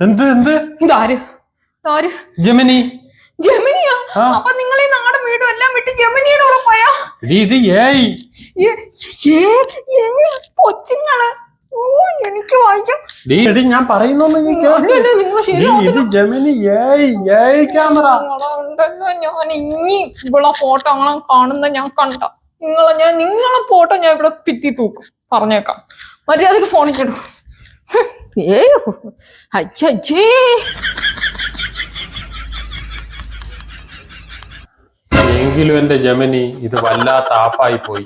എന്ത് എന്ത് ഇതാര് ആര്? ജെമിനി. ജെമിനിയാ? അപ്പൊ നിങ്ങൾ ഈ നാടും വീടും എല്ലാം വിട്ട് ജെമിനിയുടെ കൂടെ പോയാ? ഇത് ഏയ് കൊച്ചുങ്ങള്. ഓ എനിക്ക് വായിക്കാം. ഞാൻ പറയുന്നൊന്ന് ഇത് ജെമിനി ഏയ് ക്യാമറ. ഞാൻ ഇനി ഇവിടെ ഫോട്ടോ അങ്ങനെ കാണുന്ന ഞാൻ കണ്ട നിങ്ങളെ ഫോട്ടോ ഞാൻ ഇവിടെ ഭിത്തി തൂക്കും. പറഞ്ഞേക്കാം. മര്യാദക്ക് ഫോണിൽ കിടും. ഏയോ അച്ഛേ. എങ്കിലും എന്റെ ജെമിനി ഇത് വല്ലാത്ത ആപ്പായി പോയി.